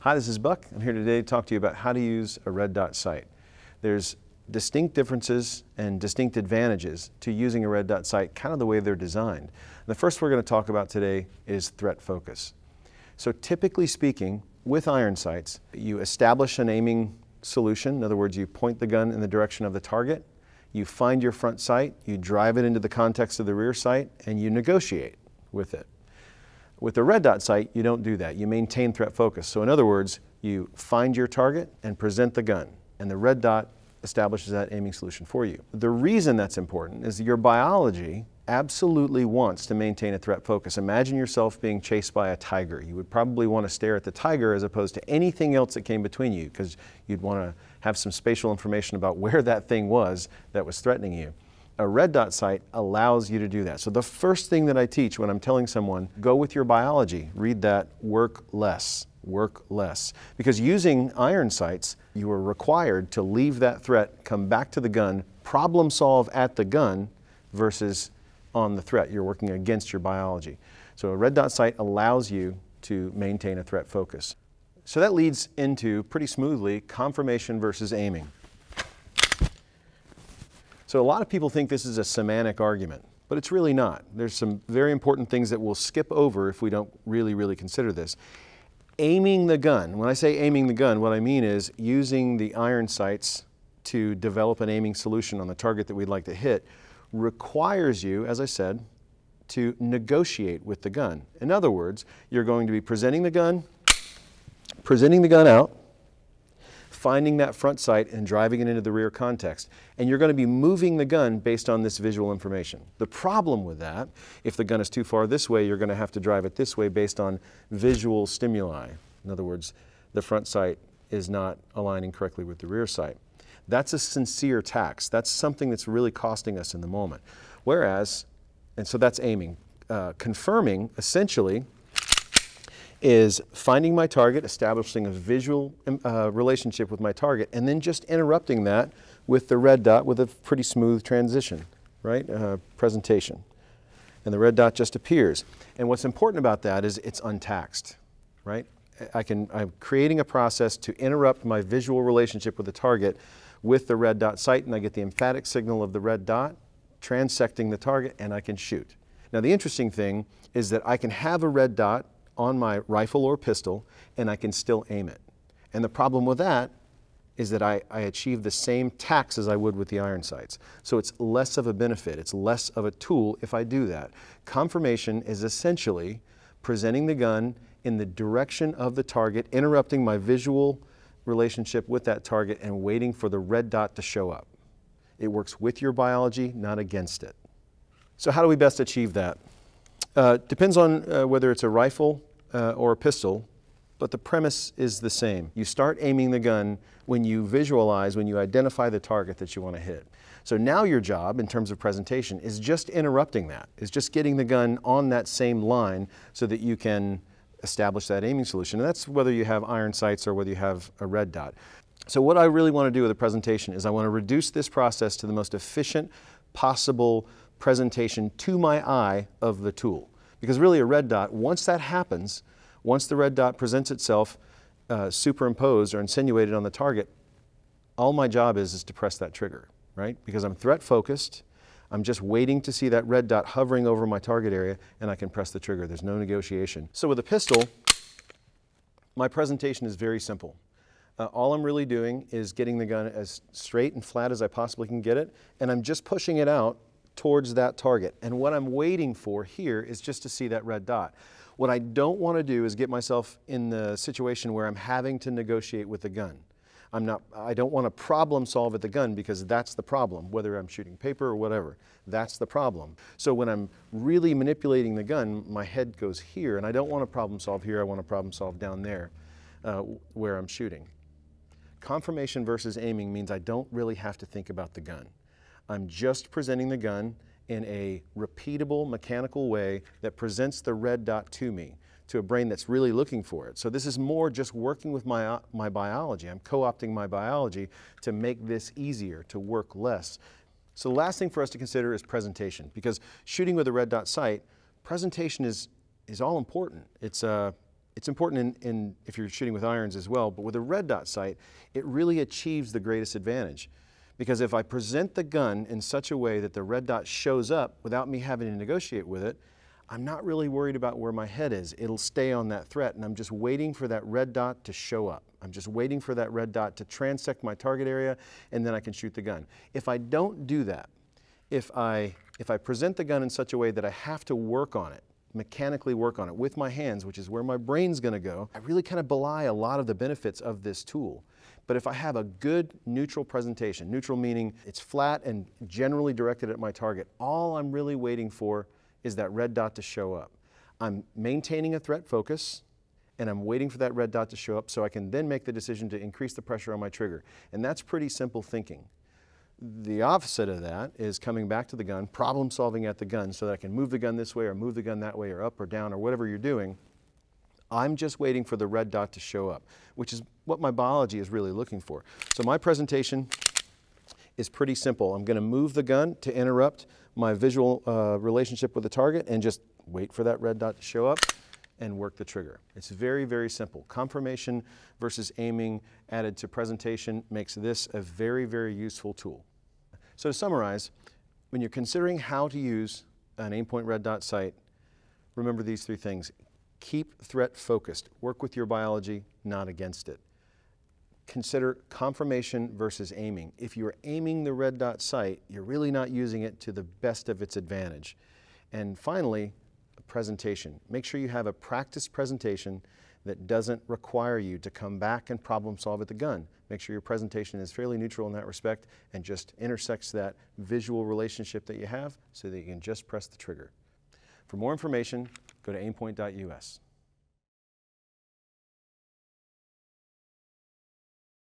Hi, this is Buck. I'm here today to talk to you about how to use a red dot sight. There's distinct differences and distinct advantages to using a red dot sight, kind of the way they're designed. The first we're going to talk about today is threat focus. So typically speaking, with iron sights, you establish an aiming solution. In other words, you point the gun in the direction of the target, you find your front sight, you drive it into the context of the rear sight, and you negotiate with it. With the red dot sight, you don't do that. You maintain threat focus. So in other words, you find your target and present the gun, and the red dot establishes that aiming solution for you. The reason that's important is your biology absolutely wants to maintain a threat focus. Imagine yourself being chased by a tiger. You would probably want to stare at the tiger as opposed to anything else that came between you, because you'd want to have some spatial information about where that thing was that was threatening you. A red dot sight allows you to do that. So the first thing that I teach when I'm telling someone, go with your biology, read that, work less, work less. Because using iron sights, you are required to leave that threat, come back to the gun, problem solve at the gun versus on the threat. You're working against your biology. So a red dot sight allows you to maintain a threat focus. So that leads into, pretty smoothly, confirmation versus aiming. So a lot of people think this is a semantic argument, but it's really not. There's some very important things that we'll skip over if we don't really consider this. Aiming the gun, when I say aiming the gun, what I mean is using the iron sights to develop an aiming solution on the target that we'd like to hit, requires you, as I said, to negotiate with the gun. In other words, you're going to be presenting the gun out, finding that front sight and driving it into the rear context. And you're going to be moving the gun based on this visual information. The problem with that, if the gun is too far this way, you're going to have to drive it this way based on visual stimuli. In other words, the front sight is not aligning correctly with the rear sight. That's a sincere tax. That's something that's really costing us in the moment. Whereas, and so that's aiming. Confirming, essentially, is finding my target, establishing a visual relationship with my target, and then just interrupting that with the red dot with a pretty smooth transition, right? Presentation. And the red dot just appears. And what's important about that is it's untaxed, right? I'm creating a process to interrupt my visual relationship with the target with the red dot sight, and I get the emphatic signal of the red dot transecting the target, and I can shoot. Now the interesting thing is that I can have a red dot on my rifle or pistol, and I can still aim it. And the problem with that is that I achieve the same tax as I would with the iron sights. So it's less of a benefit, it's less of a tool if I do that. Confirmation is essentially presenting the gun in the direction of the target, interrupting my visual relationship with that target, and waiting for the red dot to show up. It works with your biology, not against it. So how do we best achieve that? Depends on whether it's a rifle or a pistol, but the premise is the same. You start aiming the gun when you visualize, when you identify the target that you want to hit. So now your job, in terms of presentation, is just interrupting that, is just getting the gun on that same line so that you can establish that aiming solution. And that's whether you have iron sights or whether you have a red dot. So what I really want to do with a presentation is I want to reduce this process to the most efficient possible presentation to my eye of the tool. Because really a red dot, once that happens, once the red dot presents itself superimposed or insinuated on the target, all my job is to press that trigger, right? Because I'm threat focused, I'm just waiting to see that red dot hovering over my target area, and I can press the trigger. There's no negotiation. So with a pistol, my presentation is very simple. All I'm really doing is getting the gun as straight and flat as I possibly can get it, and I'm just pushing it out towards that target. And what I'm waiting for here is just to see that red dot. What I don't want to do is get myself in the situation where I'm having to negotiate with the gun. I don't want to problem solve at the gun, because that's the problem, whether I'm shooting paper or whatever. That's the problem. So when I'm really manipulating the gun, my head goes here, and I don't want to problem solve here, I want to problem solve down there where I'm shooting. Confirmation versus aiming means I don't really have to think about the gun. I'm just presenting the gun in a repeatable, mechanical way that presents the red dot to me, to a brain that's really looking for it. So this is more just working with my biology. I'm co-opting my biology to make this easier, to work less. So the last thing for us to consider is presentation, because shooting with a red dot sight, presentation is all important. It's It's important if you're shooting with irons as well, but with a red dot sight, it really achieves the greatest advantage. Because if I present the gun in such a way that the red dot shows up without me having to negotiate with it, I'm not really worried about where my head is. It'll stay on that threat, and I'm just waiting for that red dot to show up. I'm just waiting for that red dot to transect my target area, and then I can shoot the gun. If I don't do that, if I present the gun in such a way that I have to work on it, mechanically work on it with my hands, which is where my brain's going to go, I really kind of belie a lot of the benefits of this tool. But if I have a good neutral presentation, neutral meaning it's flat and generally directed at my target, all I'm really waiting for is that red dot to show up. I'm maintaining a threat focus, and I'm waiting for that red dot to show up so I can then make the decision to increase the pressure on my trigger. And that's pretty simple thinking. The opposite of that is coming back to the gun, problem solving at the gun so that I can move the gun this way or move the gun that way or up or down or whatever you're doing. I'm just waiting for the red dot to show up, which is what my biology is really looking for. So my presentation is pretty simple. I'm going to move the gun to interrupt my visual relationship with the target and just wait for that red dot to show up and work the trigger. It's very, very simple. Confirmation versus aiming added to presentation makes this a very, very useful tool. So to summarize, when you're considering how to use an Aimpoint red dot sight, remember these three things. Keep threat focused. Work with your biology, not against it. Consider confirmation versus aiming. If you're aiming the red dot sight, you're really not using it to the best of its advantage. And finally, presentation. Make sure you have a practice presentation that doesn't require you to come back and problem solve at the gun. Make sure your presentation is fairly neutral in that respect and just intersects that visual relationship that you have so that you can just press the trigger. For more information, go to aimpoint.us.